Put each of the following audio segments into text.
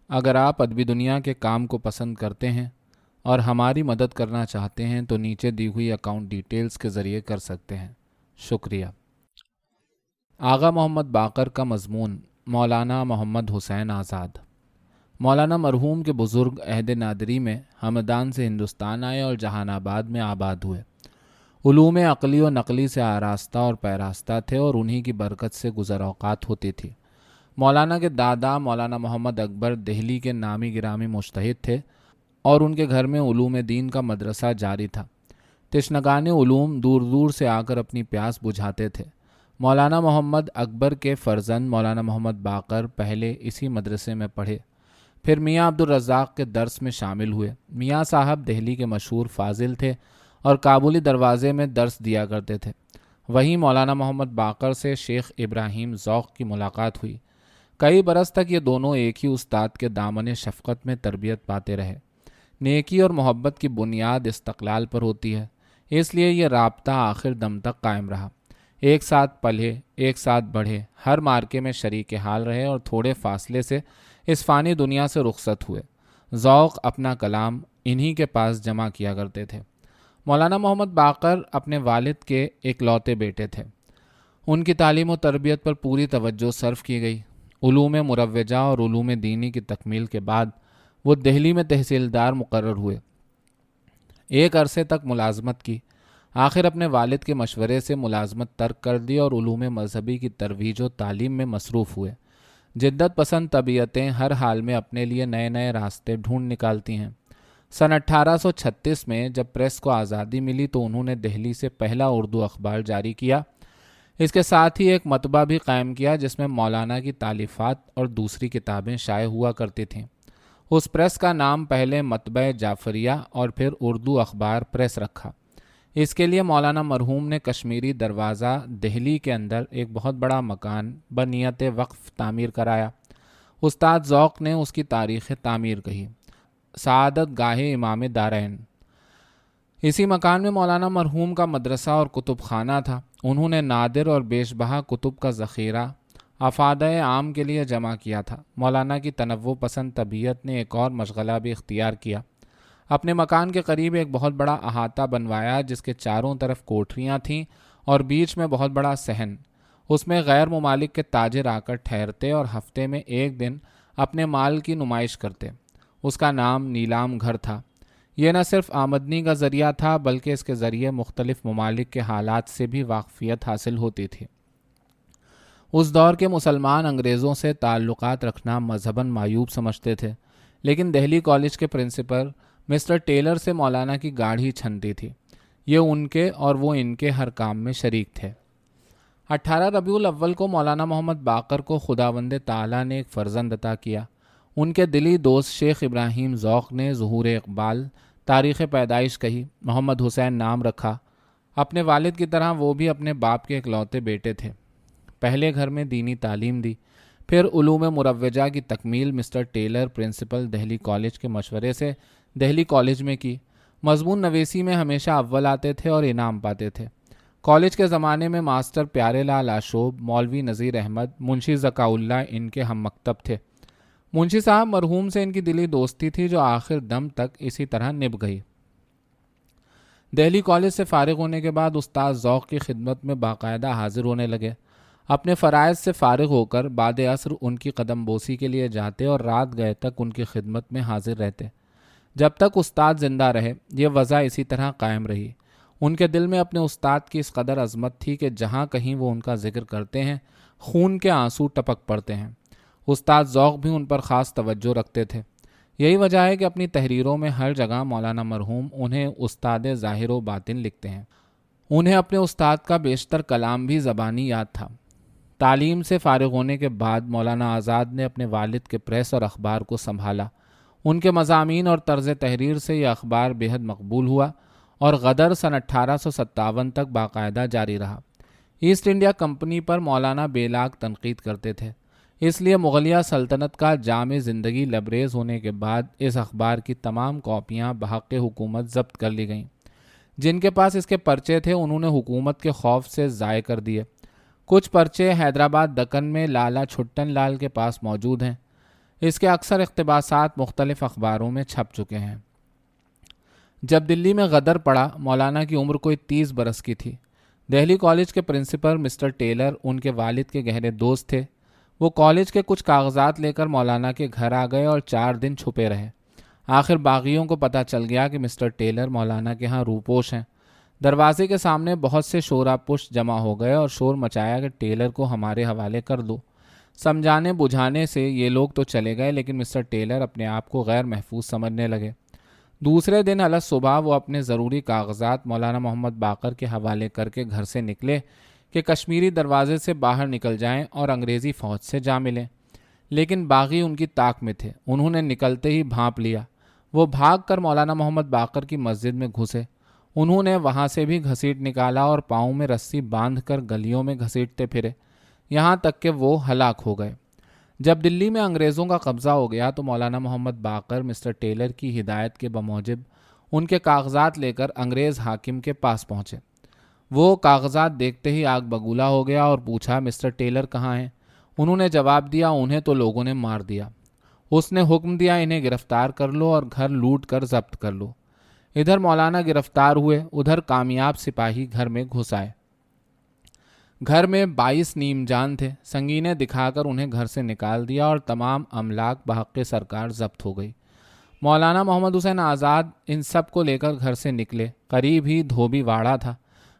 اگر آپ ادبی دنیا کے کام کو پسند کرتے ہیں اور ہماری مدد کرنا چاہتے ہیں تو نیچے دی ہوئی اکاؤنٹ ڈیٹیلز کے ذریعے کر سکتے ہیں۔ شکریہ۔ آغا محمد باقر کا مضمون مولانا محمد حسین آزاد۔ مولانا مرحوم کے بزرگ عہد نادری میں ہمدان سے ہندوستان آئے اور جہان آباد میں آباد ہوئے۔ علوم عقلی و نقلی سے آراستہ اور پیراستہ تھے اور انہی کی برکت سے گزر اوقات ہوتی تھی۔ مولانا کے دادا مولانا محمد اکبر دہلی کے نامی گرامی مجتہد تھے اور ان کے گھر میں علوم دین کا مدرسہ جاری تھا۔ تشنگان علوم دور دور سے آ کر اپنی پیاس بجھاتے تھے۔ مولانا محمد اکبر کے فرزند مولانا محمد باقر پہلے اسی مدرسے میں پڑھے، پھر میاں عبدالرزاق کے درس میں شامل ہوئے۔ میاں صاحب دہلی کے مشہور فاضل تھے اور کابلی دروازے میں درس دیا کرتے تھے۔ وہیں مولانا محمد باقر سے شیخ ابراہیم ذوق کی ملاقات ہوئی۔ کئی برس تک یہ دونوں ایک ہی استاد کے دامن شفقت میں تربیت پاتے رہے۔ نیکی اور محبت کی بنیاد استقلال پر ہوتی ہے، اس لیے یہ رابطہ آخر دم تک قائم رہا۔ ایک ساتھ پلے، ایک ساتھ بڑھے، ہر مارکے میں شریک حال رہے اور تھوڑے فاصلے سے اس فانی دنیا سے رخصت ہوئے۔ ذوق اپنا کلام انہی کے پاس جمع کیا کرتے تھے۔ مولانا محمد باقر اپنے والد کے اکلوتے بیٹے تھے۔ ان کی تعلیم و تربیت پر پوری توجہ صرف کی گئی۔ علوم مروجہ اور علوم دینی کی تکمیل کے بعد وہ دہلی میں تحصیلدار مقرر ہوئے۔ ایک عرصے تک ملازمت کی، آخر اپنے والد کے مشورے سے ملازمت ترک کر دی اور علوم مذہبی کی ترویج و تعلیم میں مصروف ہوئے۔ جدت پسند طبیعتیں ہر حال میں اپنے لیے نئے نئے راستے ڈھونڈ نکالتی ہیں۔ سن 1836 میں جب پریس کو آزادی ملی تو انہوں نے دہلی سے پہلا اردو اخبار جاری کیا۔ اس کے ساتھ ہی ایک مطبع بھی قائم کیا جس میں مولانا کی تالیفات اور دوسری کتابیں شائع ہوا کرتی تھیں۔ اس پریس کا نام پہلے مطبع جعفریہ اور پھر اردو اخبار پریس رکھا۔ اس کے لیے مولانا مرحوم نے کشمیری دروازہ دہلی کے اندر ایک بہت بڑا مکان بنیت وقف تعمیر کرایا۔ استاد ذوق نے اس کی تاریخ تعمیر کہی، سعادت گاہ امام دارین۔ اسی مکان میں مولانا مرحوم کا مدرسہ اور کتب خانہ تھا۔ انہوں نے نادر اور بیش بہا کتب کا ذخیرہ افادہ عام کے لیے جمع کیا تھا۔ مولانا کی تنوع پسند طبیعت نے ایک اور مشغلہ بھی اختیار کیا۔ اپنے مکان کے قریب ایک بہت بڑا احاطہ بنوایا جس کے چاروں طرف کوٹریاں تھیں اور بیچ میں بہت بڑا صحن۔ اس میں غیر ممالک کے تاجر آ کر ٹھہرتے اور ہفتے میں ایک دن اپنے مال کی نمائش کرتے۔ اس کا نام نیلام گھر تھا۔ یہ نہ صرف آمدنی کا ذریعہ تھا بلکہ اس کے ذریعے مختلف ممالک کے حالات سے بھی واقفیت حاصل ہوتی تھی۔ اس دور کے مسلمان انگریزوں سے تعلقات رکھنا مذہباً معیوب سمجھتے تھے، لیکن دہلی کالج کے پرنسپل مسٹر ٹیلر سے مولانا کی گاڑھی چھنتی تھی۔ یہ ان کے اور وہ ان کے ہر کام میں شریک تھے۔ 18 ربیع الاول کو مولانا محمد باقر کو خداوند تعالیٰ نے ایک فرزند عطا کیا۔ ان کے دلی دوست شیخ ابراہیم ذوق نے ظہور اقبال، تاریخ پیدائش کہی، محمد حسین نام رکھا۔ اپنے والد کی طرح وہ بھی اپنے باپ کے اکلوتے بیٹے تھے۔ پہلے گھر میں دینی تعلیم دی، پھر علوم مروجہ کی تکمیل mister Taylor principal Delhi college کے مشورے سے دہلی کالج میں کی۔ مضمون نویسی میں ہمیشہ اول آتے تھے اور انعام پاتے تھے۔ کالج کے زمانے میں ماسٹر پیارے لال آشوب، مولوی نذیر احمد، منشی ذکاء اللہ ان کے ہم مکتب تھے۔ منشی صاحب مرحوم سے ان کی دلی دوستی تھی جو آخر دم تک اسی طرح نبھ گئی۔ دہلی کالج سے فارغ ہونے کے بعد استاد ذوق کی خدمت میں باقاعدہ حاضر ہونے لگے۔ اپنے فرائض سے فارغ ہو کر بعد عصر ان کی قدم بوسی کے لیے جاتے اور رات گئے تک ان کی خدمت میں حاضر رہتے۔ جب تک استاد زندہ رہے یہ وضع اسی طرح قائم رہی۔ ان کے دل میں اپنے استاد کی اس قدر عظمت تھی کہ جہاں کہیں وہ ان کا ذکر کرتے ہیں خون کے آنسو ٹپک پڑتے ہیں۔ استاد ذوق بھی ان پر خاص توجہ رکھتے تھے۔ یہی وجہ ہے کہ اپنی تحریروں میں ہر جگہ مولانا مرحوم انہیں استاد ظاہر و باطن لکھتے ہیں۔ انہیں اپنے استاد کا بیشتر کلام بھی زبانی یاد تھا۔ تعلیم سے فارغ ہونے کے بعد مولانا آزاد نے اپنے والد کے پریس اور اخبار کو سنبھالا۔ ان کے مضامین اور طرز تحریر سے یہ اخبار بے حد مقبول ہوا اور غدر سن 1857 تک باقاعدہ جاری رہا۔ ایسٹ انڈیا کمپنی پر مولانا بے لاگ تنقید کرتے تھے، اس لیے مغلیہ سلطنت کا جام زندگی لبریز ہونے کے بعد اس اخبار کی تمام کاپیاں بحق حکومت ضبط کر لی گئیں۔ جن کے پاس اس کے پرچے تھے انہوں نے حکومت کے خوف سے ضائع کر دیے۔ کچھ پرچے حیدرآباد دکن میں لالا چھٹن لال کے پاس موجود ہیں۔ اس کے اکثر اقتباسات مختلف اخباروں میں چھپ چکے ہیں۔ جب دلی میں غدر پڑا، مولانا کی عمر کوئی 30 برس کی تھی۔ دہلی کالج کے پرنسپل مسٹر ٹیلر ان کے والد کے گہرے دوست تھے۔ وہ کالج کے کچھ کاغذات لے کر مولانا کے گھر آ گئے اور 4 دن چھپے رہے۔ آخر باغیوں کو پتہ چل گیا کہ مسٹر ٹیلر مولانا کے ہاں روپوش ہیں۔ دروازے کے سامنے بہت سے شورا پش جمع ہو گئے اور شور مچایا کہ ٹیلر کو ہمارے حوالے کر دو۔ سمجھانے بجھانے سے یہ لوگ تو چلے گئے، لیکن مسٹر ٹیلر اپنے آپ کو غیر محفوظ سمجھنے لگے۔ دوسرے دن الگ صبح وہ اپنے ضروری کاغذات مولانا محمد باقر کے حوالے کر کے گھر سے نکلے کہ کشمیری دروازے سے باہر نکل جائیں اور انگریزی فوج سے جا ملیں، لیکن باغی ان کی طاق میں تھے۔ انہوں نے نکلتے ہی بھانپ لیا۔ وہ بھاگ کر مولانا محمد باقر کی مسجد میں گھسے۔ انہوں نے وہاں سے بھی گھسیٹ نکالا اور پاؤں میں رسی باندھ کر گلیوں میں گھسیٹتے پھرے، یہاں تک کہ وہ ہلاک ہو گئے۔ جب دلی میں انگریزوں کا قبضہ ہو گیا تو مولانا محمد باقر مسٹر ٹیلر کی ہدایت کے بموجب ان کے کاغذات لے کر انگریز حاکم کے پاس پہنچے۔ وہ کاغذات دیکھتے ہی آگ بگولا ہو گیا اور پوچھا، مسٹر ٹیلر کہاں ہیں؟ انہوں نے جواب دیا، انہیں تو لوگوں نے مار دیا۔ اس نے حکم دیا، انہیں گرفتار کر لو اور گھر لوٹ کر ضبط کر لو۔ ادھر مولانا گرفتار ہوئے، ادھر کامیاب سپاہی گھر میں گھس آئے۔ گھر میں 22 نیم جان تھے۔ سنگینیں دکھا کر انہیں گھر سے نکال دیا اور تمام املاک بحق سرکار ضبط ہو گئی۔ مولانا محمد حسین آزاد ان سب کو لے کر گھر سے نکلے۔ قریب ہی دھوبی واڑہ تھا،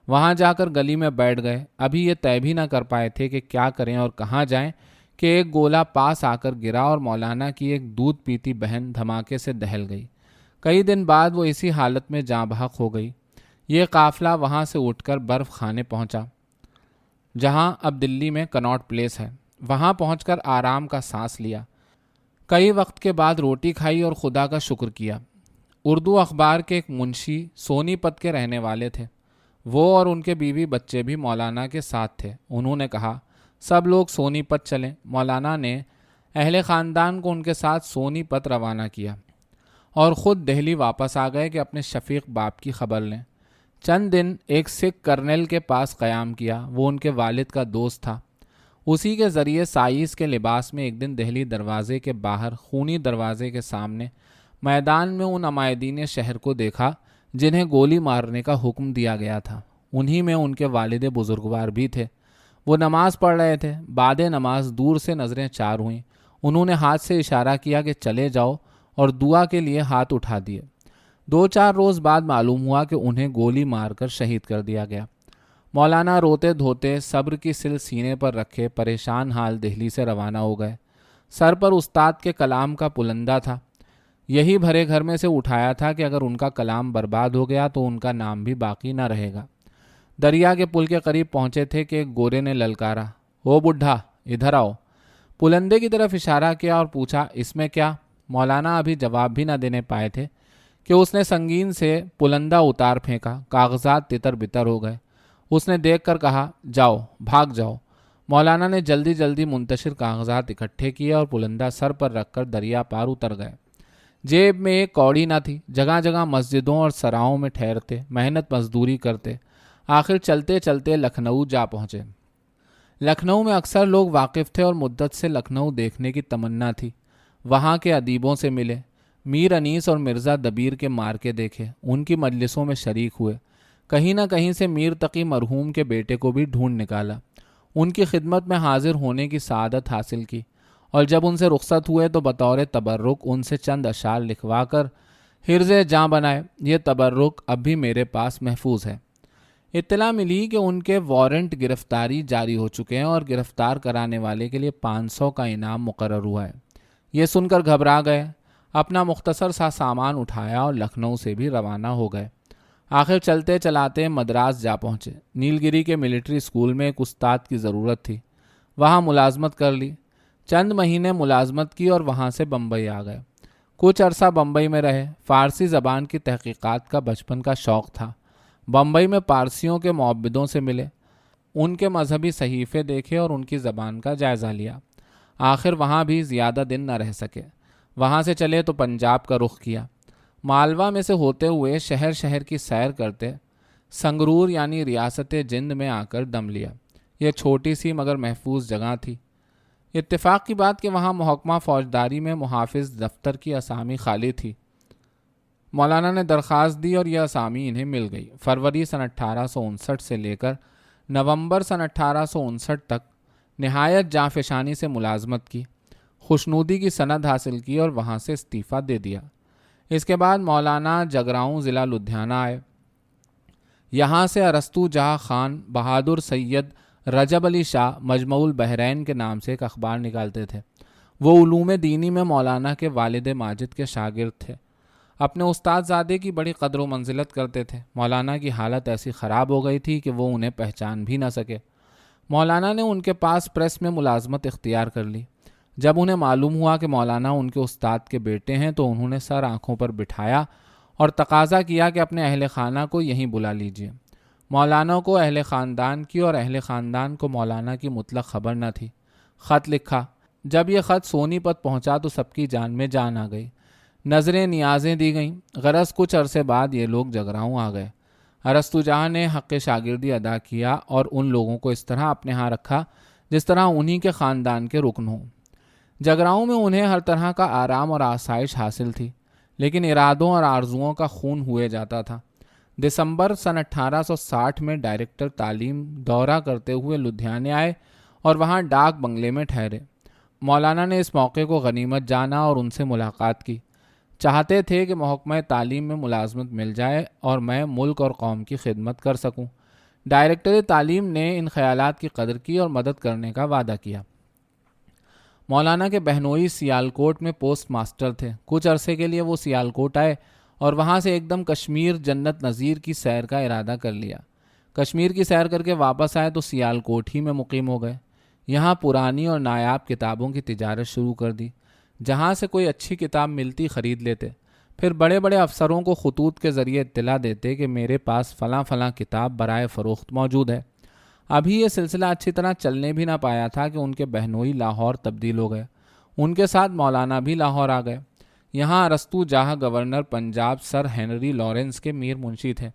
وہاں جا کر گلی میں بیٹھ گئے۔ ابھی یہ طے بھی نہ کر پائے تھے کہ کیا کریں اور کہاں جائیں کہ ایک گولا پاس آ کر گرا اور مولانا کی ایک دودھ پیتی بہن دھماکے سے دہل گئی۔ کئی دن بعد وہ اسی حالت میں جاں بحق ہو گئی۔ یہ قافلہ وہاں سے اٹھ کر برف خانے پہنچا، جہاں اب دلی میں کناٹ پلیس ہے۔ وہاں پہنچ کر آرام کا سانس لیا۔ کئی وقت کے بعد روٹی کھائی اور خدا کا شکر کیا۔ اردو اخبار کے ایک منشی سونی پت کے رہنے والے تھے۔ وہ اور ان کے بیوی بچے بھی مولانا کے ساتھ تھے۔ انہوں نے کہا، سب لوگ سونی پت چلیں۔ مولانا نے اہل خاندان کو ان کے ساتھ سونی پت روانہ کیا اور خود دہلی واپس آ گئے کہ اپنے شفیق باپ کی خبر لیں۔ چند دن ایک سکھ کرنل کے پاس قیام کیا۔ وہ ان کے والد کا دوست تھا۔ اسی کے ذریعے سائز کے لباس میں ایک دن دہلی دروازے کے باہر خونی دروازے کے سامنے میدان میں ان عمائدین شہر کو دیکھا جنہیں گولی مارنے کا حکم دیا گیا تھا۔ انہی میں ان کے والد بزرگوار بھی تھے۔ وہ نماز پڑھ رہے تھے۔ بعد نماز دور سے نظریں چار ہوئیں۔ انہوں نے ہاتھ سے اشارہ کیا کہ چلے جاؤ اور دعا کے لیے ہاتھ اٹھا دیے۔ 2-4 روز بعد معلوم ہوا کہ انہیں گولی مار کر شہید کر دیا گیا۔ مولانا روتے دھوتے صبر کی سل سینے پر رکھے پریشان حال دہلی سے روانہ ہو گئے۔ سر پر استاد کے کلام کا پلندہ تھا۔ یہی بھرے گھر میں سے اٹھایا تھا کہ اگر ان کا کلام برباد ہو گیا تو ان کا نام بھی باقی نہ رہے گا۔ دریا کے پل کے قریب پہنچے تھے کہ ایک گورے نے للکارا، او بڈھا ادھر آؤ۔ پلندے کی طرف اشارہ کیا اور پوچھا، اس میں کیا؟ مولانا ابھی جواب بھی نہ دینے پائے تھے کہ اس نے سنگین سے پلندہ اتار پھینکا۔ کاغذات تتر بتر ہو گئے۔ اس نے دیکھ کر کہا، جاؤ بھاگ جاؤ۔ مولانا نے جلدی جلدی منتشر کاغذات اکٹھے کیے اور پلندہ سر پر رکھ کر دریا پار اتر گئے۔ جیب میں ایک کوڑی نہ تھی۔ جگہ جگہ مسجدوں اور سراؤں میں ٹھہرتے، محنت مزدوری کرتے، آخر چلتے چلتے لکھنؤ جا پہنچے۔ لکھنؤ میں اکثر لوگ واقف تھے اور مدت سے لکھنؤ دیکھنے کی تمنا تھی۔ وہاں کے ادیبوں سے ملے، میر انیس اور مرزا دبیر کے مارکے دیکھے، ان کی مجلسوں میں شریک ہوئے۔ کہیں نہ کہیں سے میر تقی مرحوم کے بیٹے کو بھی ڈھونڈ نکالا، ان کی خدمت میں حاضر ہونے کی سعادت حاصل کی، اور جب ان سے رخصت ہوئے تو بطور تبرک ان سے چند اشعار لکھوا کر حرز جاں بنائے۔ یہ تبرک اب بھی میرے پاس محفوظ ہے۔ اطلاع ملی کہ ان کے وارنٹ گرفتاری جاری ہو چکے ہیں اور گرفتار کرانے والے کے لیے 500 کا انعام مقرر ہوا ہے۔ یہ سن کر گھبرا گئے، اپنا مختصر سا سامان اٹھایا اور لکھنؤ سے بھی روانہ ہو گئے۔ آخر چلتے چلاتے مدراس جا پہنچے۔ نیل گری کے ملٹری اسکول میں ایک استاد کی ضرورت تھی، وہاں ملازمت کر لی۔ چند مہینے ملازمت کی اور وہاں سے بمبئی آ گئے۔ کچھ عرصہ بمبئی میں رہے۔ فارسی زبان کی تحقیقات کا بچپن کا شوق تھا۔ بمبئی میں پارسیوں کے معبدوں سے ملے، ان کے مذہبی صحیفے دیکھے اور ان کی زبان کا جائزہ لیا۔ آخر وہاں بھی زیادہ دن نہ رہ سکے۔ وہاں سے چلے تو پنجاب کا رخ کیا۔ مالوا میں سے ہوتے ہوئے شہر شہر کی سیر کرتے سنگرور یعنی ریاست جند میں آ کر دم لیا۔ یہ چھوٹی سی مگر محفوظ جگہ تھی۔ اتفاق کی بات کہ وہاں محکمہ فوجداری میں محافظ دفتر کی اسامی خالی تھی۔ مولانا نے درخواست دی اور یہ اسامی انہیں مل گئی۔ فروری سن 1859 سے لے کر نومبر سن 1859 تک نہایت جانفشانی سے ملازمت کی، خوشنودی کی سند حاصل کی اور وہاں سے استعفیٰ دے دیا۔ اس کے بعد مولانا جگراؤں ضلع لدھیانہ آئے۔ یہاں سے ارسطو جہاں خان بہادر سید رجب علی شاہ مجمع البحرین کے نام سے ایک اخبار نکالتے تھے۔ وہ علوم دینی میں مولانا کے والد ماجد کے شاگرد تھے۔ اپنے استاد زادے کی بڑی قدر و منزلت کرتے تھے۔ مولانا کی حالت ایسی خراب ہو گئی تھی کہ وہ انہیں پہچان بھی نہ سکے۔ مولانا نے ان کے پاس پریس میں ملازمت اختیار کر لی۔ جب انہیں معلوم ہوا کہ مولانا ان کے استاد کے بیٹے ہیں تو انہوں نے سر آنکھوں پر بٹھایا اور تقاضا کیا کہ اپنے اہل خانہ کو یہیں بلا لیجیے۔ مولانا کو اہل خاندان کی اور اہل خاندان کو مولانا کی مطلق خبر نہ تھی۔ خط لکھا۔ جب یہ خط سونی پت پہنچا تو سب کی جان میں جان آ گئی۔ نظریں نیازیں دی گئیں۔ غرض کچھ عرصے بعد یہ لوگ جگراؤں آ گئے۔ ارسطو جہاں نے حق شاگردی ادا کیا اور ان لوگوں کو اس طرح اپنے ہاں رکھا جس طرح انہی کے خاندان کے رکن ہوں۔ جگراؤں میں انہیں ہر طرح کا آرام اور آسائش حاصل تھی، لیکن ارادوں اور آرزوؤں کا خون ہوئے جاتا تھا۔ دسمبر سن 1860 میں ڈائریکٹر تعلیم دورہ کرتے ہوئے لدھیانے آئے اور وہاں ڈاک بنگلے میں ٹھہرے۔ مولانا نے اس موقع کو غنیمت جانا اور ان سے ملاقات کی۔ چاہتے تھے کہ محکمہ تعلیم میں ملازمت مل جائے اور میں ملک اور قوم کی خدمت کر سکوں۔ ڈائریکٹر تعلیم نے ان خیالات کی قدر کی اور مدد کرنے کا وعدہ کیا۔ مولانا کے بہنوئی سیالکوٹ میں پوسٹ ماسٹر تھے۔ کچھ عرصے کے لیے وہ سیالکوٹ آئے اور وہاں سے ایک دم کشمیر جنت نظیر کی سیر کا ارادہ کر لیا۔ کشمیر کی سیر کر کے واپس آئے تو سیالکوٹ ہی میں مقیم ہو گئے۔ یہاں پرانی اور نایاب کتابوں کی تجارت شروع کر دی۔ جہاں سے کوئی اچھی کتاب ملتی خرید لیتے، پھر بڑے بڑے افسروں کو خطوط کے ذریعے اطلاع دیتے کہ میرے پاس فلاں فلاں کتاب برائے فروخت موجود ہے۔ ابھی یہ سلسلہ اچھی طرح چلنے بھی نہ پایا تھا کہ ان کے بہنوئی لاہور تبدیل ہو گئے۔ ان کے ساتھ مولانا بھی لاہور آ گئے۔ یہاں ارسطو جہاں governor Punjab sir Henry Lawrence کے میر منشی تھے۔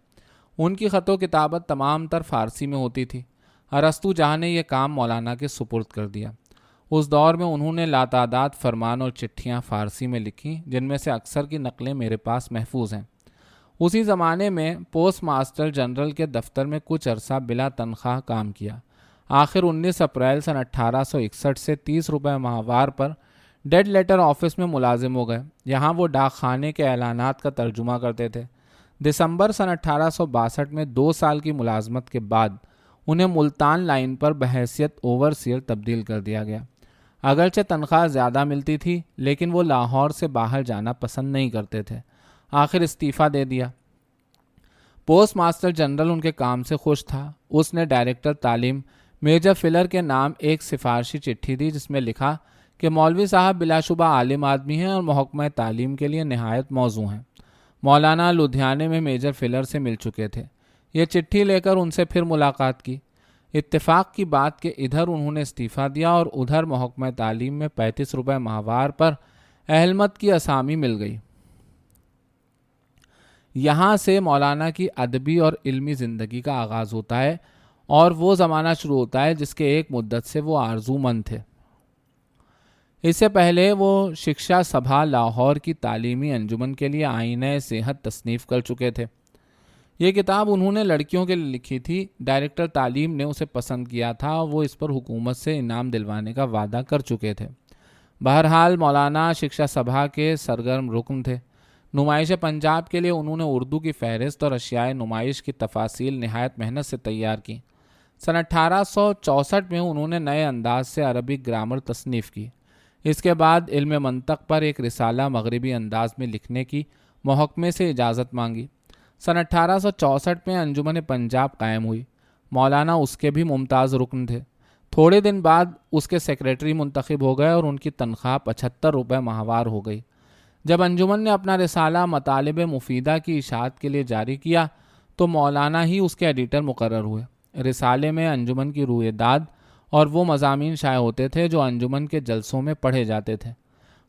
ان کی خط و کتابت تمام تر فارسی میں ہوتی تھی۔ ارسطو جہاں نے یہ کام مولانا کے سپرد کر دیا۔ اس دور میں انہوں نے لاتعداد فرمان اور چٹھیاں فارسی میں لکھی، جن میں سے اکثر کی نقلیں میرے پاس محفوظ ہیں۔ اسی زمانے میں پوسٹ ماسٹر جنرل کے دفتر میں کچھ عرصہ بلا تنخواہ کام کیا۔ آخر 19 اپریل سن 1861 سے 30 روپے ماہوار پر ڈیڈ لیٹر آفس میں ملازم ہو گئے۔ یہاں وہ ڈاک خانے کے اعلانات کا ترجمہ کرتے تھے۔ دسمبر سن 1862 میں 2 سال کی ملازمت کے بعد انہیں ملتان لائن پر بحیثیت اوورسیئر تبدیل کر دیا گیا۔ اگرچہ تنخواہ زیادہ ملتی تھی، لیکن وہ لاہور سے باہر جانا پسند نہیں کرتے تھے۔ آخر استعفیٰ دے دیا۔ پوسٹ ماسٹر جنرل ان کے کام سے خوش تھا۔ اس نے ڈائریکٹر تعلیم میجر فلر کے نام ایک سفارشی چٹھی دی، جس میں لکھا کہ مولوی صاحب بلا شبہ عالم آدمی ہیں اور محکمہ تعلیم کے لیے نہایت موزوں ہیں۔ مولانا لدھیانے میں میجر فلر سے مل چکے تھے۔ یہ چٹھی لے کر ان سے پھر ملاقات کی۔ اتفاق کی بات کہ ادھر انہوں نے استعفیٰ دیا اور ادھر محکمہ تعلیم میں 35 روپے ماہوار پر اہلمت کی اسامی مل گئی۔ یہاں سے مولانا کی ادبی اور علمی زندگی کا آغاز ہوتا ہے اور وہ زمانہ شروع ہوتا ہے جس کے ایک مدت سے وہ آرزو مند تھے۔ اس سے پہلے وہ شکشا سبھا لاہور کی تعلیمی انجمن کے لیے آئینہ صحت تصنیف کر چکے تھے۔ یہ کتاب انہوں نے لڑکیوں کے لیے لکھی تھی۔ ڈائریکٹر تعلیم نے اسے پسند کیا تھا اور وہ اس پر حکومت سے انعام دلوانے کا وعدہ کر چکے تھے۔ بہرحال مولانا شکشا سبھا کے سرگرم رکن تھے۔ نمائش پنجاب کے لیے انہوں نے اردو کی فہرست اور اشیاء نمائش کی تفاصیل نہایت محنت سے تیار کی۔ سن 1864 میں انہوں نے نئے انداز سے عربک گرامر تصنیف کی۔ اس کے بعد علم منطق پر ایک رسالہ مغربی انداز میں لکھنے کی محکمے سے اجازت مانگی۔ سن 1864 میں انجمن پنجاب قائم ہوئی۔ مولانا اس کے بھی ممتاز رکن تھے۔ تھوڑے دن بعد اس کے سیکریٹری منتخب ہو گئے اور ان کی تنخواہ 75 روپے ماہوار ہو گئی۔ جب انجمن نے اپنا رسالہ مطالب مفیدہ کی اشاعت کے لیے جاری کیا تو مولانا ہی اس کے ایڈیٹر مقرر ہوئے۔ رسالے میں انجمن کی روئے داد اور وہ مضامین شائع ہوتے تھے جو انجمن کے جلسوں میں پڑھے جاتے تھے۔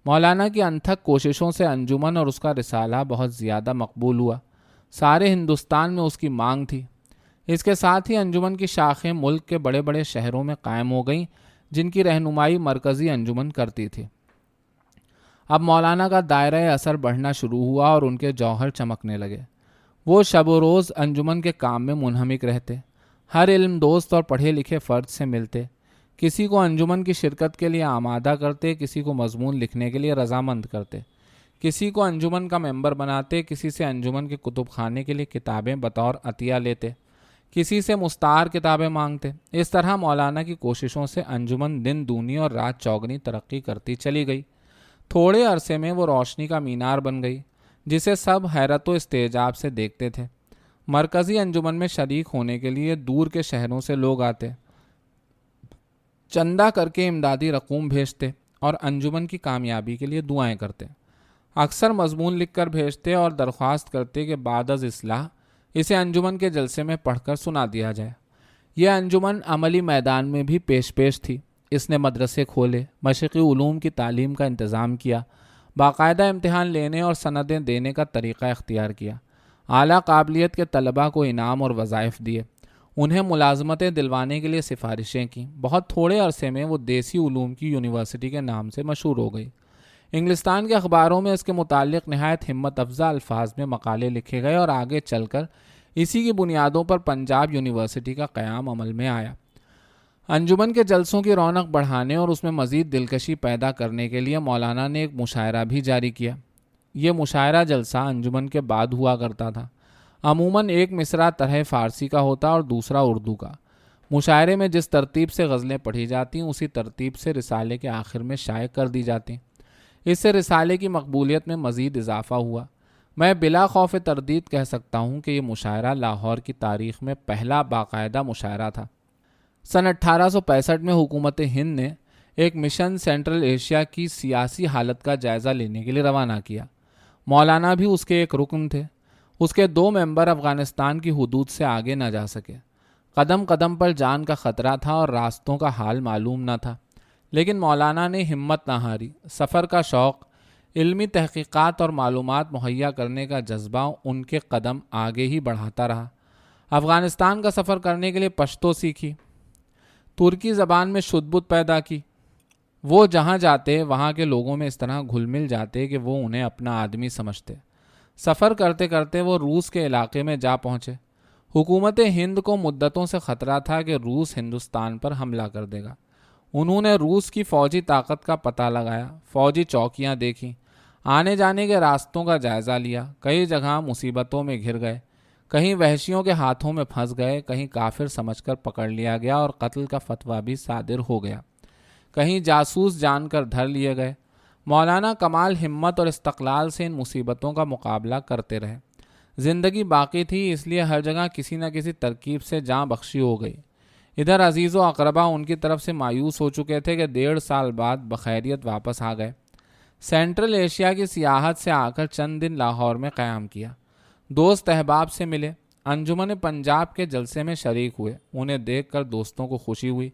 مولانا کی انتھک کوششوں سے انجمن اور اس کا رسالہ بہت زیادہ مقبول ہوا۔ سارے ہندوستان میں اس کی مانگ تھی۔ اس کے ساتھ ہی انجمن کی شاخیں ملک کے بڑے بڑے شہروں میں قائم ہو گئیں، جن کی رہنمائی مرکزی انجمن کرتی تھی۔ اب مولانا کا دائرۂ اثر بڑھنا شروع ہوا اور ان کے جوہر چمکنے لگے۔ وہ شب و روز انجمن کے کام میں منہمک رہتے، ہر علم دوست اور پڑھے لکھے فرد سے ملتے، کسی کو انجمن کی شرکت کے لیے آمادہ کرتے، کسی کو مضمون لکھنے کے لیے رضامند کرتے، کسی کو انجمن کا ممبر بناتے، کسی سے انجمن کے کتب خانے کے لیے کتابیں بطور عطیہ لیتے، کسی سے مستعار کتابیں مانگتے۔ اس طرح مولانا کی کوششوں سے انجمن دن دونی اور رات چوگنی ترقی کرتی چلی گئی۔ تھوڑے عرصے میں وہ روشنی کا مینار بن گئی جسے سب حیرت و استعجاب سے دیکھتے تھے۔ مرکزی انجمن میں شریک ہونے کے لیے دور کے شہروں سے لوگ آتے، چندہ کر کے امدادی رقوم بھیجتے اور انجمن کی کامیابی کے لیے دعائیں کرتے۔ اکثر مضمون لکھ کر بھیجتے اور درخواست کرتے کہ بعد از اصلاح اسے انجمن کے جلسے میں پڑھ کر سنا دیا جائے۔ یہ انجمن عملی میدان میں بھی پیش تھی۔ اس نے مدرسے کھولے، مشرقی علوم کی تعلیم کا انتظام کیا، باقاعدہ امتحان لینے اور سندیں دینے کا طریقہ اختیار کیا، اعلیٰ قابلیت کے طلباء کو انعام اور وظائف دیے، انہیں ملازمتیں دلوانے کے لیے سفارشیں کیں۔ بہت تھوڑے عرصے میں وہ دیسی علوم کی یونیورسٹی کے نام سے مشہور ہو گئی۔ انگلستان کے اخباروں میں اس کے متعلق نہایت ہمت افزا الفاظ میں مقالے لکھے گئے اور آگے چل کر اسی کی بنیادوں پر پنجاب یونیورسٹی کا قیام عمل میں آیا۔ انجمن کے جلسوں کی رونق بڑھانے اور اس میں مزید دلکشی پیدا کرنے کے لیے مولانا نے ایک مشاعرہ بھی جاری کیا۔ یہ مشاعرہ جلسہ انجمن کے بعد ہوا کرتا تھا۔ عموماً ایک مصرع طرح فارسی کا ہوتا اور دوسرا اردو کا۔ مشاعرے میں جس ترتیب سے غزلیں پڑھی جاتیں اسی ترتیب سے رسالے کے آخر میں شائع کر دی جاتیں۔ اس سے رسالے کی مقبولیت میں مزید اضافہ ہوا۔ میں بلا خوف تردید کہہ سکتا ہوں کہ یہ مشاعرہ لاہور کی تاریخ میں پہلا باقاعدہ مشاعرہ تھا۔ سن 1865 میں حکومت ہند نے ایک مشن سینٹرل ایشیا کی سیاسی حالت کا جائزہ لینے کے لیے روانہ کیا۔ مولانا بھی اس کے ایک رکن تھے۔ اس کے 2 ممبر افغانستان کی حدود سے آگے نہ جا سکے۔ قدم قدم پر جان کا خطرہ تھا اور راستوں کا حال معلوم نہ تھا، لیکن مولانا نے ہمت نہ ہاری۔ سفر کا شوق، علمی تحقیقات اور معلومات مہیا کرنے کا جذبہ ان کے قدم آگے ہی بڑھاتا رہا۔ افغانستان کا سفر کرنے کے لیے پشتو سیکھی، ترکی زبان میں شد بد پیدا کی۔ وہ جہاں جاتے وہاں کے لوگوں میں اس طرح گھل مل جاتے کہ وہ انہیں اپنا آدمی سمجھتے۔ سفر کرتے کرتے وہ روس کے علاقے میں جا پہنچے۔ حکومت ہند کو مدتوں سے خطرہ تھا کہ روس ہندوستان پر حملہ کر دے گا۔ انہوں نے روس کی فوجی طاقت کا پتہ لگایا، فوجی چوکیاں دیکھیں، آنے جانے کے راستوں کا جائزہ لیا۔ کئی جگہ مصیبتوں میں گھر گئے، کہیں وحشیوں کے ہاتھوں میں پھنس گئے، کہیں کافر سمجھ کر پکڑ لیا گیا اور قتل کا فتویٰ بھی صادر ہو گیا، کہیں جاسوس جان کر دھر لیے گئے۔ مولانا کمال ہمت اور استقلال سے ان مصیبتوں کا مقابلہ کرتے رہے۔ زندگی باقی تھی، اس لیے ہر جگہ کسی نہ کسی ترکیب سے جاں بخشی ہو گئی۔ ادھر عزیز و اقربا ان کی طرف سے مایوس ہو چکے تھے کہ 1.5 سال بعد بخیریت واپس آ گئے۔ سینٹرل ایشیا کی سیاحت سے آ کر چند دن لاہور میں قیام کیا۔ دوست احباب سے ملے، انجمن پنجاب کے جلسے میں شریک ہوئے۔ انہیں دیکھ کر دوستوں کو خوشی ہوئی۔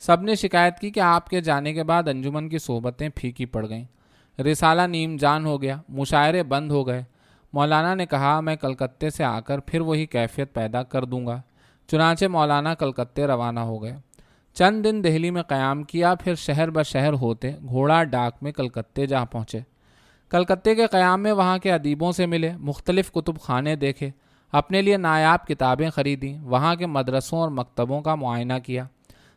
سب نے شکایت کی کہ آپ کے جانے کے بعد انجمن کی صحبتیں پھیکی پڑ گئیں، رسالہ نیم جان ہو گیا، مشاعرے بند ہو گئے۔ مولانا نے کہا، میں کلکتے سے آ کر پھر وہی کیفیت پیدا کر دوں گا۔ چنانچہ مولانا کلکتے روانہ ہو گئے۔ چند دن دہلی میں قیام کیا، پھر شہر بشہر ہوتے گھوڑا ڈاک میں کلکتے جا پہنچے۔ کلکتے کے قیام میں وہاں کے ادیبوں سے ملے، مختلف کتب خانے دیکھے، اپنے لیے نایاب کتابیں خریدیں، وہاں کے مدرسوں اور مکتبوں کا معائنہ کیا،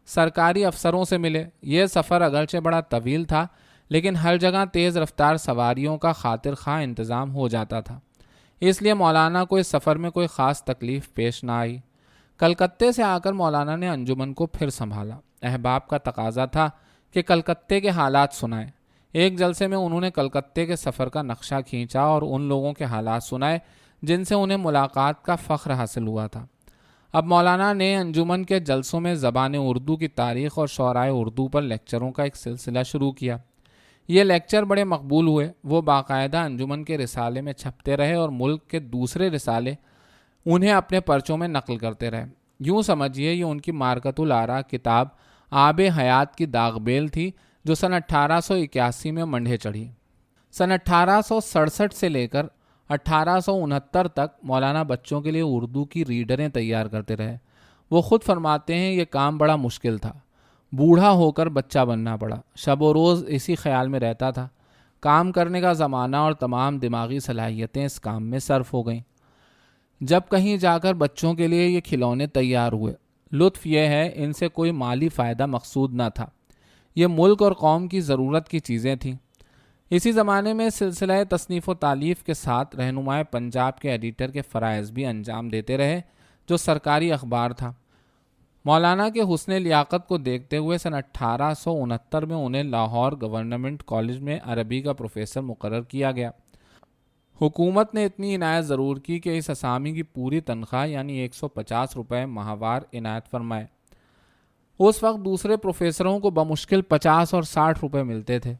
سرکاری افسروں سے ملے۔ یہ سفر اگرچہ بڑا طویل تھا، لیکن ہر جگہ تیز رفتار سواریوں کا خاطر خواہ انتظام ہو جاتا تھا، اس لیے مولانا کو اس سفر میں کوئی خاص تکلیف پیش نہ آئی۔ کلکتے سے آ کر مولانا نے انجمن کو پھر سنبھالا۔ احباب کا تقاضا تھا کہ کلکتے کے حالات سنائیں۔ ایک جلسے میں انہوں نے کلکتے کے سفر کا نقشہ کھینچا اور ان لوگوں کے حالات سنائے جن سے انہیں ملاقات کا فخر حاصل ہوا تھا۔ اب مولانا نے انجمن کے جلسوں میں زبان اردو کی تاریخ اور شعرائے اردو پر لیکچروں کا ایک سلسلہ شروع کیا۔ یہ لیکچر بڑے مقبول ہوئے۔ وہ باقاعدہ انجمن کے رسالے میں چھپتے رہے اور ملک کے دوسرے رسالے انہیں اپنے پرچوں میں نقل کرتے رہے۔ یوں سمجھیے یہ ان کی مارکت الآراء کتاب آب حیات کی داغ بیل تھی جو سن 1881 میں منڈھے چڑھی۔ سن 1867 سے لے کر 1869 تک مولانا بچوں کے لیے اردو کی ریڈریں تیار کرتے رہے۔ وہ خود فرماتے ہیں یہ کام بڑا مشکل تھا۔ بوڑھا ہو کر بچہ بننا پڑا۔ شب و روز اسی خیال میں رہتا تھا۔ کام کرنے کا زمانہ اور تمام دماغی صلاحیتیں اس کام میں صرف ہو گئیں۔ جب کہیں جا کر بچوں کے لیے یہ کھلونے تیار ہوئے، لطف یہ ہے ان سے کوئی مالی فائدہ مقصود نہ تھا، یہ ملک اور قوم کی ضرورت کی چیزیں تھیں۔ اسی زمانے میں سلسلہ تصنیف و تالیف کے ساتھ رہنمائے پنجاب کے ایڈیٹر کے فرائض بھی انجام دیتے رہے، جو سرکاری اخبار تھا۔ مولانا کے حسن لیاقت کو دیکھتے ہوئے سن 1869 میں انہیں لاہور گورنمنٹ کالج میں عربی کا پروفیسر مقرر کیا گیا۔ حکومت نے اتنی عنایت ضرور کی کہ اس اسامی کی پوری تنخواہ یعنی 150 روپے ماہوار عنایت فرمائے۔ اس وقت دوسرے پروفیسروں کو بمشکل 50 اور 60 روپے ملتے تھے۔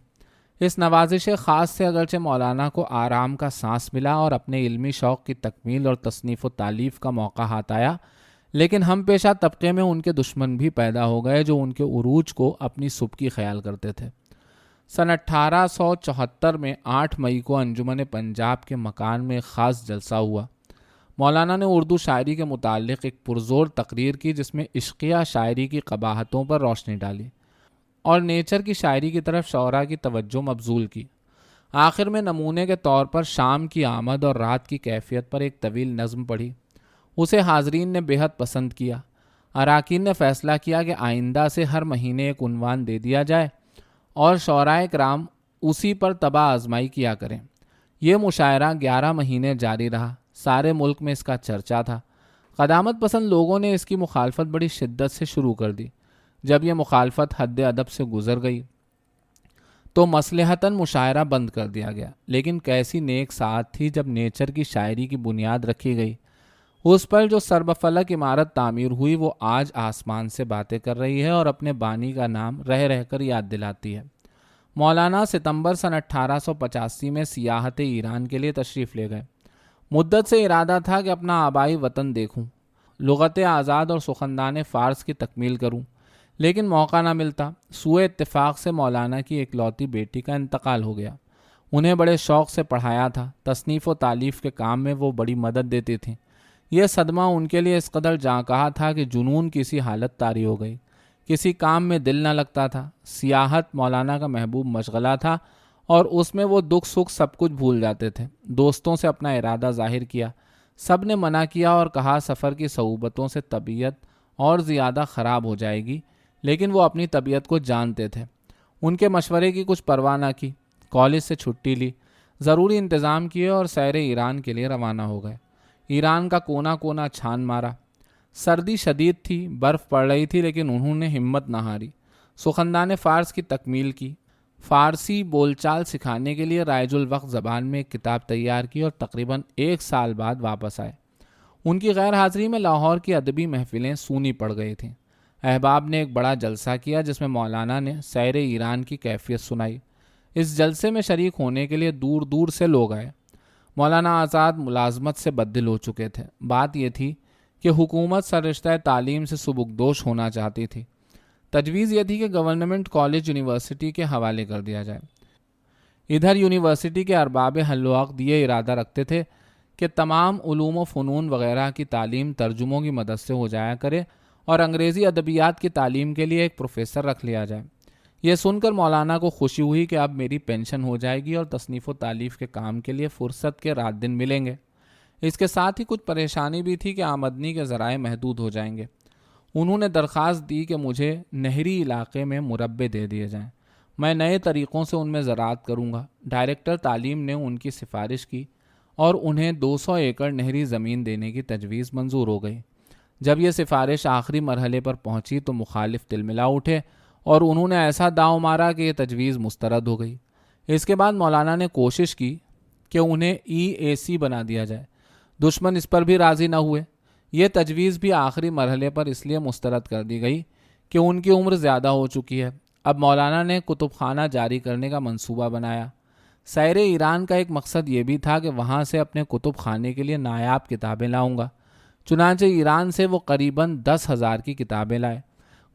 اس نوازش خاص سے اگرچہ مولانا کو آرام کا سانس ملا اور اپنے علمی شوق کی تکمیل اور تصنیف و تالیف کا موقع ہاتھ آیا، لیکن ہم پیشہ طبقے میں ان کے دشمن بھی پیدا ہو گئے جو ان کے عروج کو اپنی سبکی خیال کرتے تھے۔ سن 1874 میں 8 مئی کو انجمن پنجاب کے مکان میں ایک خاص جلسہ ہوا۔ مولانا نے اردو شاعری کے متعلق ایک پرزور تقریر کی جس میں عشقیہ شاعری کی قباحتوں پر روشنی ڈالی اور نیچر کی شاعری کی طرف شعراء کی توجہ مبذول کی۔ آخر میں نمونے کے طور پر شام کی آمد اور رات کی کیفیت پر ایک طویل نظم پڑھی۔ اسے حاضرین نے بے حد پسند کیا۔ اراکین نے فیصلہ کیا کہ آئندہ سے ہر مہینے ایک عنوان دے دیا جائے اور شعرائے کرام اسی پر طبع آزمائی کیا کریں۔ یہ مشاعرہ 11 مہینے جاری رہا۔ سارے ملک میں اس کا چرچا تھا۔ قدامت پسند لوگوں نے اس کی مخالفت بڑی شدت سے شروع کر دی۔ جب یہ مخالفت حد ادب سے گزر گئی تو مصلحتاً مشاعرہ بند کر دیا گیا، لیکن کیسی نیک ساعت تھی جب نیچر کی شاعری کی بنیاد رکھی گئی۔ اس پر جو سربفلک عمارت تعمیر ہوئی وہ آج آسمان سے باتیں کر رہی ہے اور اپنے بانی کا نام رہ رہ کر یاد دلاتی ہے۔ مولانا ستمبر سن 1885 میں سیاحت ایران کے لیے تشریف لے گئے۔ مدت سے ارادہ تھا کہ اپنا آبائی وطن دیکھوں، لغت آزاد اور سخندان فارس کی تکمیل کروں، لیکن موقع نہ ملتا۔ سوء اتفاق سے مولانا کی ایکلوتی بیٹی کا انتقال ہو گیا۔ انہیں بڑے شوق سے پڑھایا تھا، تصنیف و تالیف کے کام میں وہ بڑی مدد دیتی تھیں۔ یہ صدمہ ان کے لیے اس قدر جاں کہا تھا کہ جنون کسی حالت طاری ہو گئی۔ کسی کام میں دل نہ لگتا تھا۔ سیاحت مولانا کا محبوب مشغلہ تھا اور اس میں وہ دکھ سکھ سب کچھ بھول جاتے تھے۔ دوستوں سے اپنا ارادہ ظاہر کیا، سب نے منع کیا اور کہا سفر کی صعوبتوں سے طبیعت اور زیادہ خراب ہو جائے گی، لیکن وہ اپنی طبیعت کو جانتے تھے۔ ان کے مشورے کی کچھ پرواہ نہ کی، کالج سے چھٹی لی، ضروری انتظام کیے اور سیر ایران کے لیے روانہ ہو گئے۔ ایران کا کونا کونا چھان مارا۔ سردی شدید تھی، برف پڑ رہی تھی، لیکن انہوں نے ہمت نہ ہاری۔ سخندان فارس کی تکمیل کی، فارسی بول چال سکھانے کے لیے رائج الوقت زبان میں ایک کتاب تیار کی اور تقریباً 1 سال بعد واپس آئے۔ ان کی غیر حاضری میں لاہور کی ادبی محفلیں سونی پڑ گئی تھیں۔ احباب نے ایک بڑا جلسہ کیا جس میں مولانا نے سیر ایران کی کیفیت سنائی۔ اس جلسے میں شریک ہونے کے لیے دور دور سے لوگ آئے۔ مولانا آزاد ملازمت سے بددل ہو چکے تھے۔ بات یہ تھی کہ حکومت سررشتہ تعلیم سے سبکدوش ہونا چاہتی تھی۔ تجویز یہ تھی کہ گورنمنٹ کالج یونیورسٹی کے حوالے کر دیا جائے۔ ادھر یونیورسٹی کے ارباب حل و عقد یہ ارادہ رکھتے تھے کہ تمام علوم و فنون وغیرہ کی تعلیم ترجموں کی مدد سے ہو جایا کرے اور انگریزی ادبیات کی تعلیم کے لیے ایک پروفیسر رکھ لیا جائے۔ یہ سن کر مولانا کو خوشی ہوئی کہ اب میری پینشن ہو جائے گی اور تصنیف و تالیف کے کام کے لیے فرصت کے رات دن ملیں گے۔ اس کے ساتھ ہی کچھ پریشانی بھی تھی کہ آمدنی کے ذرائع محدود ہو جائیں گے۔ انہوں نے درخواست دی کہ مجھے نہری علاقے میں مربے دے دیے جائیں، میں نئے طریقوں سے ان میں زراعت کروں گا۔ ڈائریکٹر تعلیم نے ان کی سفارش کی اور انہیں 200 ایکڑ نہری زمین دینے کی تجویز منظور ہو گئی۔ جب یہ سفارش آخری مرحلے پر پہنچی تو مخالف تلملا اٹھے اور انہوں نے ایسا داؤ مارا کہ یہ تجویز مسترد ہو گئی۔ اس کے بعد مولانا نے کوشش کی کہ انہیں EAC بنا دیا جائے۔ دشمن اس پر بھی راضی نہ ہوئے۔ یہ تجویز بھی آخری مرحلے پر اس لیے مسترد کر دی گئی کہ ان کی عمر زیادہ ہو چکی ہے۔ اب مولانا نے کتب خانہ جاری کرنے کا منصوبہ بنایا۔ سیر ایران کا ایک مقصد یہ بھی تھا کہ وہاں سے اپنے کتب خانے کے لیے نایاب کتابیں لاؤں گا۔ چنانچہ ایران سے وہ قریباً 10,000 کی کتابیں لائے۔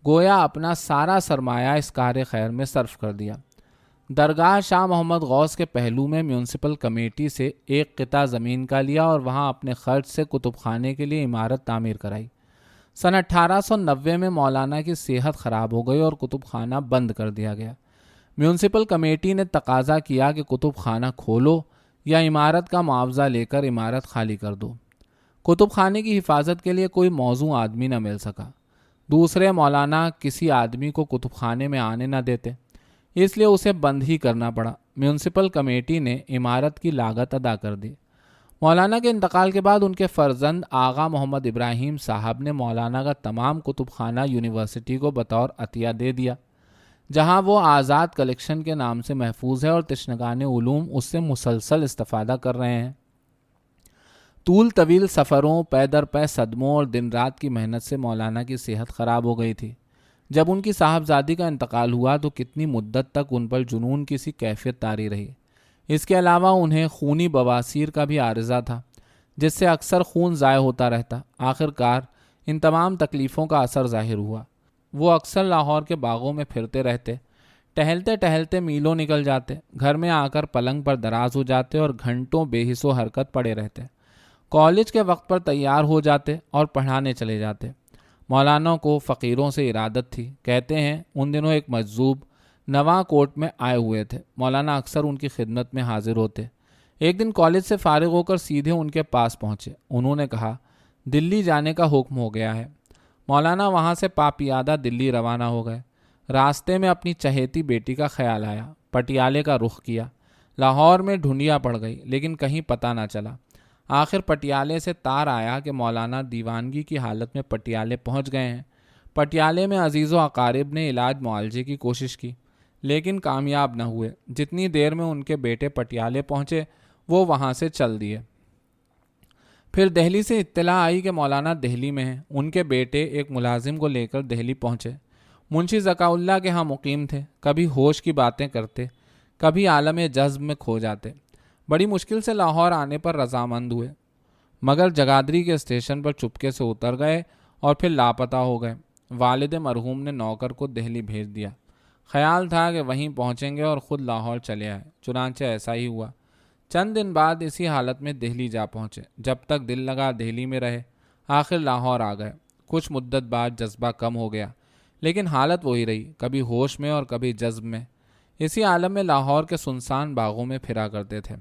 گویا اپنا سارا سرمایہ اس کار خیر میں صرف کر دیا۔ درگاہ شاہ محمد غوث کے پہلو میں میونسپل کمیٹی سے ایک قطعہ زمین کا لیا اور وہاں اپنے خرچ سے کتب خانے کے لیے عمارت تعمیر کرائی۔ سن 1890 میں مولانا کی صحت خراب ہو گئی اور کتب خانہ بند کر دیا گیا۔ میونسپل کمیٹی نے تقاضا کیا کہ کتب خانہ کھولو یا عمارت کا معاوضہ لے کر عمارت خالی کر دو۔ کتب خانے کی حفاظت کے لیے کوئی موزوں آدمی نہ مل سکا۔ دوسرے مولانا کسی آدمی کو کتب خانے میں آنے نہ دیتے، اس لیے اسے بند ہی کرنا پڑا۔ میونسپل کمیٹی نے عمارت کی لاگت ادا کر دی۔ مولانا کے انتقال کے بعد ان کے فرزند آغا محمد ابراہیم صاحب نے مولانا کا تمام کتب خانہ یونیورسٹی کو بطور عطیہ دے دیا، جہاں وہ آزاد کلیکشن کے نام سے محفوظ ہے اور تشنگان علوم اس سے مسلسل استفادہ کر رہے ہیں۔ طول طویل سفروں، پے در پے صدموں اور دن رات کی محنت سے مولانا کی صحت خراب ہو گئی تھی۔ جب ان کی صاحبزادی کا انتقال ہوا تو کتنی مدت تک ان پر جنون کی سی کیفیت طاری رہی۔ اس کے علاوہ انہیں خونی بواسیر کا بھی عارضہ تھا، جس سے اکثر خون ضائع ہوتا رہتا۔ آخر کار ان تمام تکلیفوں کا اثر ظاہر ہوا۔ وہ اکثر لاہور کے باغوں میں پھرتے رہتے، ٹہلتے ٹہلتے میلوں نکل جاتے، گھر میں آ کر پلنگ پر دراز ہو جاتے اور گھنٹوں بے حس و حرکت پڑے رہتے۔ کالج کے وقت پر تیار ہو جاتے اور پڑھانے چلے جاتے۔ مولانا کو فقیروں سے ارادت تھی۔ کہتے ہیں ان دنوں ایک مجذوب نواں کوٹ میں آئے ہوئے تھے۔ مولانا اکثر ان کی خدمت میں حاضر ہوتے۔ ایک دن کالج سے فارغ ہو کر سیدھے ان کے پاس پہنچے۔ انہوں نے کہا، دلی جانے کا حکم ہو گیا ہے۔ مولانا وہاں سے پاپیادہ دلی روانہ ہو گئے۔ راستے میں اپنی چہیتی بیٹی کا خیال آیا۔ پٹیالے کا رخ کیا۔ لاہور میں ڈھونڈیا پڑ گئی لیکن کہیں پتہ نہ چلا۔ آخر پٹیالے سے تار آیا کہ مولانا دیوانگی کی حالت میں پٹیالے پہنچ گئے ہیں۔ پٹیالے میں عزیز و اقارب نے علاج معالجے کی کوشش کی لیکن کامیاب نہ ہوئے۔ جتنی دیر میں ان کے بیٹے پٹیالے پہنچے وہ وہاں سے چل دیے۔ پھر دہلی سے اطلاع آئی کہ مولانا دہلی میں ہیں۔ ان کے بیٹے ایک ملازم کو لے کر دہلی پہنچے۔ منشی ذکاء اللہ کے ہاں مقیم تھے۔ کبھی ہوش کی باتیں کرتے، کبھی عالم جذب میں کھو جاتے۔ بڑی مشکل سے لاہور آنے پر رضامند ہوئے، مگر جگادری کے اسٹیشن پر چپکے سے اتر گئے اور پھر لاپتہ ہو گئے۔ والد مرحوم نے نوکر کو دہلی بھیج دیا۔ خیال تھا کہ وہیں پہنچیں گے اور خود لاہور چلے آئے۔ چنانچہ ایسا ہی ہوا۔ چند دن بعد اسی حالت میں دہلی جا پہنچے۔ جب تک دل لگا دہلی میں رہے، آخر لاہور آ گئے۔ کچھ مدت بعد جذبہ کم ہو گیا لیکن حالت وہی رہی، کبھی ہوش میں اور کبھی جذب میں۔ اسی عالم میں لاہور کے سنسان باغوں میں پھرا کرتے تھے۔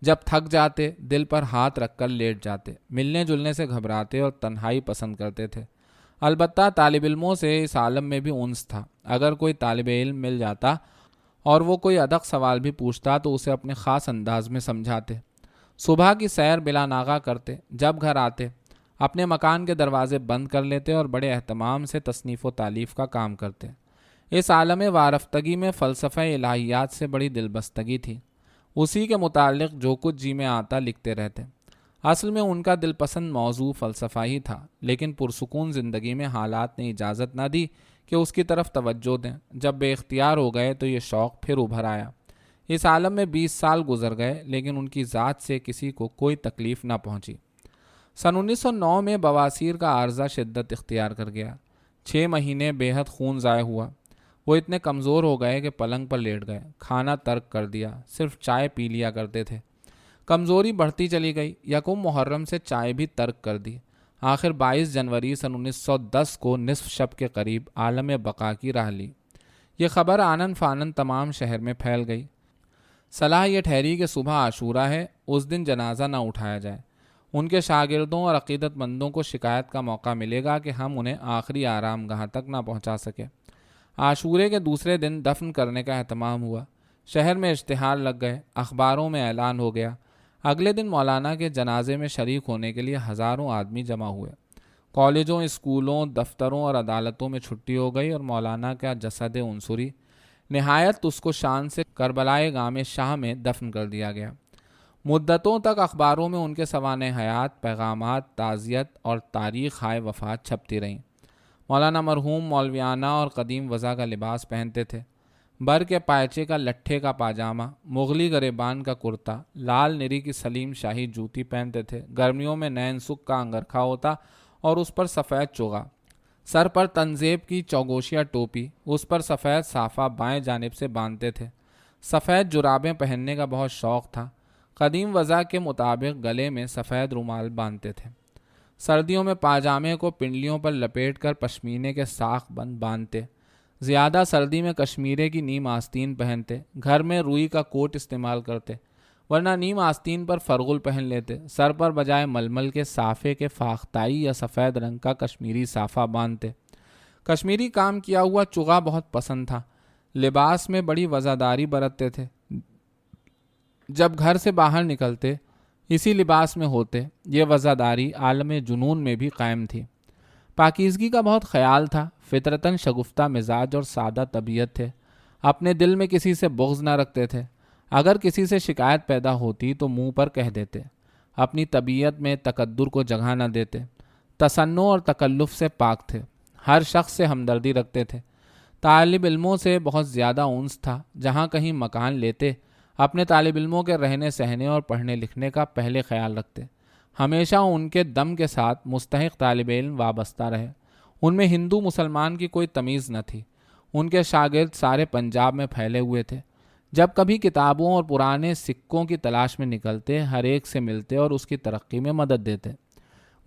جب تھک جاتے دل پر ہاتھ رکھ کر لیٹ جاتے۔ ملنے جلنے سے گھبراتے اور تنہائی پسند کرتے تھے۔ البتہ طالب علموں سے اس عالم میں بھی انس تھا۔ اگر کوئی طالب علم مل جاتا اور وہ کوئی ادق سوال بھی پوچھتا تو اسے اپنے خاص انداز میں سمجھاتے۔ صبح کی سیر بلا ناغہ کرتے۔ جب گھر آتے اپنے مکان کے دروازے بند کر لیتے اور بڑے اہتمام سے تصنیف و تالیف کا کام کرتے۔ اس عالم وارفتگی میں فلسفہ الہیات سے بڑی دلبستگی تھی۔ اسی کے متعلق جو کچھ جی میں آتا لکھتے رہتے۔ اصل میں ان کا دل پسند موضوع فلسفہ ہی تھا، لیکن پرسکون زندگی میں حالات نے اجازت نہ دی کہ اس کی طرف توجہ دیں۔ جب بے اختیار ہو گئے تو یہ شوق پھر ابھر آیا۔ اس عالم میں 20 سال گزر گئے لیکن ان کی ذات سے کسی کو کوئی تکلیف نہ پہنچی۔ سن 1909 میں بواسیر کا عارضہ شدت اختیار کر گیا۔ 6 مہینے بے حد خون ضائع ہوا۔ وہ اتنے کمزور ہو گئے کہ پلنگ پر لیٹ گئے۔ کھانا ترک کر دیا، صرف چائے پی لیا کرتے تھے۔ کمزوری بڑھتی چلی گئی۔ یکم محرم سے چائے بھی ترک کر دی۔ آخر 22 جنوری سن 1910 کو نصف شب کے قریب عالم بقا کی راہ لی۔ یہ خبر آنن فانن تمام شہر میں پھیل گئی۔ صلاح یہ ٹھہری کہ صبح عاشورہ ہے، اس دن جنازہ نہ اٹھایا جائے۔ ان کے شاگردوں اور عقیدت مندوں کو شکایت کا موقع ملے گا کہ ہم انہیں آخری آرام گاہ تک نہ پہنچا سکے۔ عاشورے کے دوسرے دن دفن کرنے کا اہتمام ہوا۔ شہر میں اشتہار لگ گئے، اخباروں میں اعلان ہو گیا۔ اگلے دن مولانا کے جنازے میں شریک ہونے کے لیے ہزاروں آدمی جمع ہوئے۔ کالجوں، اسکولوں، دفتروں اور عدالتوں میں چھٹی ہو گئی اور مولانا کا جسد عنصری نہایت اس کو شان سے کربلائے گام شاہ میں دفن کر دیا گیا۔ مدتوں تک اخباروں میں ان کے سوانح حیات، پیغامات، تعزیت اور تاریخ ہائے وفات چھپتی رہیں۔ مولانا مرحوم مولویانہ اور قدیم وضع کا لباس پہنتے تھے۔ بر کے پائچے کا لٹھے کا پاجامہ، مغلی گریبان کا کرتا، لال نری کی سلیم شاہی جوتی پہنتے تھے۔ گرمیوں میں نین سکھ کا انگرکھا ہوتا اور اس پر سفید چوغا، سر پر تنزیب کی چوگوشیا ٹوپی، اس پر سفید صافہ بائیں جانب سے باندھتے تھے۔ سفید جرابیں پہننے کا بہت شوق تھا۔ قدیم وضع کے مطابق گلے میں سفید رومال باندھتے تھے۔ سردیوں میں پاجامے کو پنڈلیوں پر لپیٹ کر پشمینے کے ساخ بند باندھتے، زیادہ سردی میں کشمیرے کی نیم آستین پہنتے، گھر میں روئی کا کوٹ استعمال کرتے، ورنہ نیم آستین پر فرغل پہن لیتے، سر پر بجائے ململ کے صافے کے فاختائی یا سفید رنگ کا کشمیری صافہ باندھتے۔ کشمیری کام کیا ہوا چغا بہت پسند تھا، لباس میں بڑی وزاداری برتتے تھے، جب گھر سے باہر نکلتے اسی لباس میں ہوتے۔ یہ وزاداری عالم جنون میں بھی قائم تھی۔ پاکیزگی کا بہت خیال تھا، فطرتاً شگفتہ مزاج اور سادہ طبیعت تھے، اپنے دل میں کسی سے بغض نہ رکھتے تھے، اگر کسی سے شکایت پیدا ہوتی تو منہ پر کہہ دیتے، اپنی طبیعت میں تکدر کو جگہ نہ دیتے، تصنع اور تکلف سے پاک تھے، ہر شخص سے ہمدردی رکھتے تھے، طالب علموں سے بہت زیادہ انس تھا، جہاں کہیں مکان لیتے اپنے طالب علموں کے رہنے سہنے اور پڑھنے لکھنے کا پہلے خیال رکھتے، ہمیشہ ان کے دم کے ساتھ مستحق طالب علم وابستہ رہے، ان میں ہندو مسلمان کی کوئی تمیز نہ تھی، ان کے شاگرد سارے پنجاب میں پھیلے ہوئے تھے، جب کبھی کتابوں اور پرانے سکوں کی تلاش میں نکلتے ہر ایک سے ملتے اور اس کی ترقی میں مدد دیتے،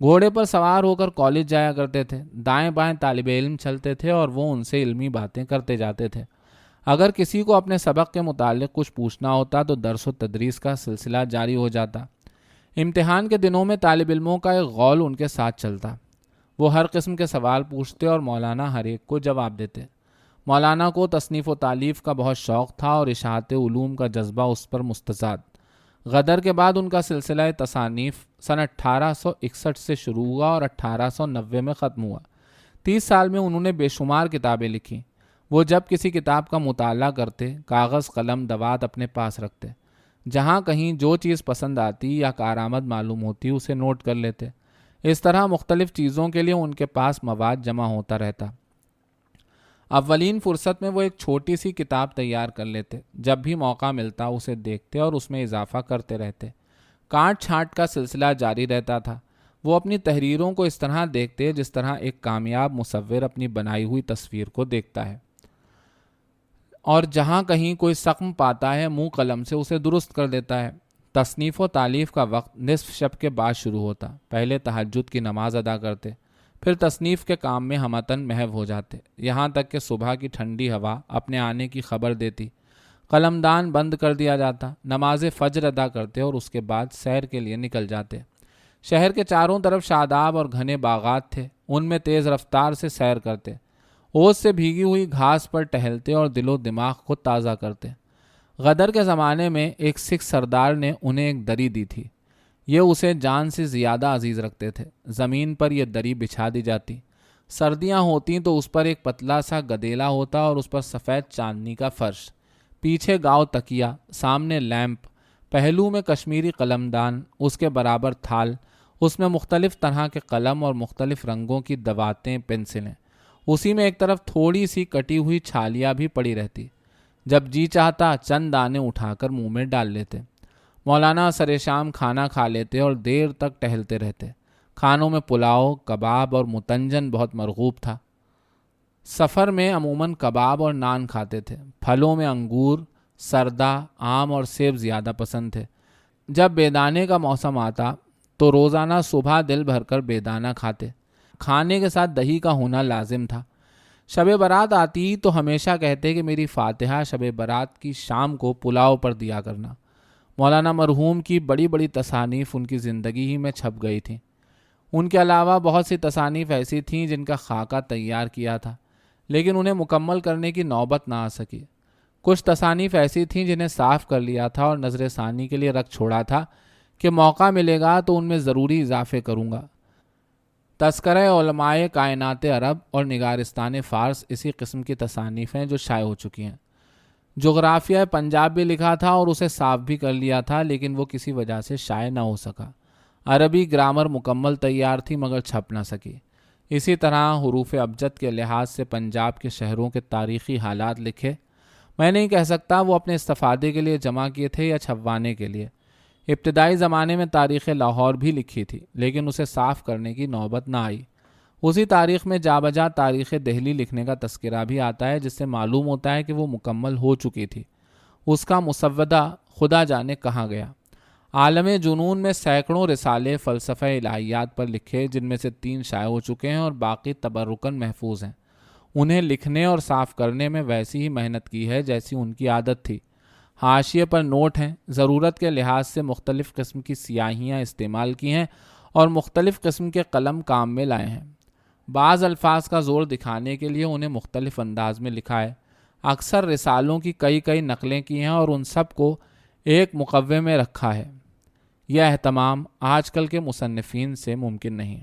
گھوڑے پر سوار ہو کر کالج جایا کرتے تھے، دائیں بائیں طالب علم چلتے تھے اور وہ ان سے علمی باتیں کرتے جاتے تھے، اگر کسی کو اپنے سبق کے متعلق کچھ پوچھنا ہوتا تو درس و تدریس کا سلسلہ جاری ہو جاتا، امتحان کے دنوں میں طالب علموں کا ایک غول ان کے ساتھ چلتا، وہ ہر قسم کے سوال پوچھتے اور مولانا ہر ایک کو جواب دیتے۔ مولانا کو تصنیف و تالیف کا بہت شوق تھا اور اشاعت علوم کا جذبہ اس پر مستزاد۔ غدر کے بعد ان کا سلسلہ تصانیف سن 1861 سے شروع ہوا اور 1890 میں ختم ہوا۔ 30 سال میں انہوں نے بے شمار کتابیں لکھی۔ وہ جب کسی کتاب کا مطالعہ کرتے کاغذ قلم دوات اپنے پاس رکھتے، جہاں کہیں جو چیز پسند آتی یا کارآمد معلوم ہوتی اسے نوٹ کر لیتے، اس طرح مختلف چیزوں کے لیے ان کے پاس مواد جمع ہوتا رہتا۔ اولین فرصت میں وہ ایک چھوٹی سی کتاب تیار کر لیتے، جب بھی موقع ملتا اسے دیکھتے اور اس میں اضافہ کرتے رہتے، کاٹ چھانٹ کا سلسلہ جاری رہتا تھا۔ وہ اپنی تحریروں کو اس طرح دیکھتے جس طرح ایک کامیاب مصور اپنی بنائی ہوئی تصویر کو دیکھتا ہے، اور جہاں کہیں کوئی سقم پاتا ہے منہ قلم سے اسے درست کر دیتا ہے۔ تصنیف و تالیف کا وقت نصف شب کے بعد شروع ہوتا، پہلے تہجد کی نماز ادا کرتے، پھر تصنیف کے کام میں ہمتن محو ہو جاتے، یہاں تک کہ صبح کی ٹھنڈی ہوا اپنے آنے کی خبر دیتی، قلمدان بند کر دیا جاتا، نماز فجر ادا کرتے اور اس کے بعد سیر کے لیے نکل جاتے۔ شہر کے چاروں طرف شاداب اور گھنے باغات تھے، ان میں تیز رفتار سے سیر کرتے، اوس سے بھیگی ہوئی گھاس پر ٹہلتے اور دل و دماغ کو تازہ کرتے۔ غدر کے زمانے میں ایک سکھ سردار نے انہیں ایک دری دی تھی، یہ اسے جان سے زیادہ عزیز رکھتے تھے۔ زمین پر یہ دری بچھا دی جاتی، سردیاں ہوتیں تو اس پر ایک پتلا سا گدیلا ہوتا اور اس پر سفید چاندنی کا فرش، پیچھے گاؤ تکیا، سامنے لیمپ، پہلو میں کشمیری قلمدان، اس کے برابر تھال، اس میں مختلف طرح کے قلم اور مختلف رنگوں کی دواتیں پنسلیں، اسی میں ایک طرف تھوڑی سی کٹی ہوئی چھالیاں بھی پڑی رہتی، جب جی چاہتا چند دانے اٹھا کر منہ میں ڈال لیتے۔ مولانا سر شام کھانا کھا لیتے اور دیر تک ٹہلتے رہتے۔ کھانوں میں پلاؤ، کباب اور متنجن بہت مرغوب تھا۔ سفر میں عموماً کباب اور نان کھاتے تھے۔ پھلوں میں انگور، سردا، آم اور سیب زیادہ پسند تھے۔ جب بیدانے کا موسم آتا تو روزانہ صبح دل بھر کر بیدانہ کھاتے، کھانے کے ساتھ دہی کا ہونا لازم تھا۔ شب برات آتی تو ہمیشہ کہتے کہ میری فاتحہ شب برات کی شام کو پلاؤ پر دیا کرنا۔ مولانا مرحوم کی بڑی بڑی تصانیف ان کی زندگی ہی میں چھپ گئی تھیں۔ ان کے علاوہ بہت سی تصانیف ایسی تھیں جن کا خاکہ تیار کیا تھا، لیکن انہیں مکمل کرنے کی نوبت نہ آ سکی۔ کچھ تصانیف ایسی تھیں جنہیں صاف کر لیا تھا اور نظر ثانی کے لیے رکھ چھوڑا تھا کہ موقع ملے گا تو ان میں ضروری اضافے کروں گا۔ تذکرہ علماء کائنات عرب اور نگارستان فارس اسی قسم کی تصانیف ہیں جو شائع ہو چکی ہیں۔ جغرافیہ پنجاب بھی لکھا تھا اور اسے صاف بھی کر لیا تھا، لیکن وہ کسی وجہ سے شائع نہ ہو سکا۔ عربی گرامر مکمل تیار تھی مگر چھپ نہ سکی۔ اسی طرح حروف ابجد کے لحاظ سے پنجاب کے شہروں کے تاریخی حالات لکھے۔ میں نہیں کہہ سکتا وہ اپنے استفادے کے لیے جمع کیے تھے یا چھپوانے کے لیے۔ ابتدائی زمانے میں تاریخ لاہور بھی لکھی تھی، لیکن اسے صاف کرنے کی نوبت نہ آئی۔ اسی تاریخ میں جا بجا تاریخ دہلی لکھنے کا تذکرہ بھی آتا ہے، جس سے معلوم ہوتا ہے کہ وہ مکمل ہو چکی تھی۔ اس کا مسودہ خدا جانے کہاں گیا۔ عالم جنون میں سینکڑوں رسالے فلسفہ الہیات پر لکھے، جن میں سے 3 شائع ہو چکے ہیں اور باقی تبرکاً محفوظ ہیں۔ انہیں لکھنے اور صاف کرنے میں ویسی ہی محنت کی ہے جیسی ان کی عادت تھی۔ حاشیے پر نوٹ ہیں، ضرورت کے لحاظ سے مختلف قسم کی سیاہیاں استعمال کی ہیں اور مختلف قسم کے قلم کام میں لائے ہیں۔ بعض الفاظ کا زور دکھانے کے لیے انہیں مختلف انداز میں لکھا ہے۔ اکثر رسالوں کی کئی نقلیں کی ہیں اور ان سب کو ایک مقوے میں رکھا ہے۔ یہ اہتمام آج کل کے مصنفین سے ممکن نہیں۔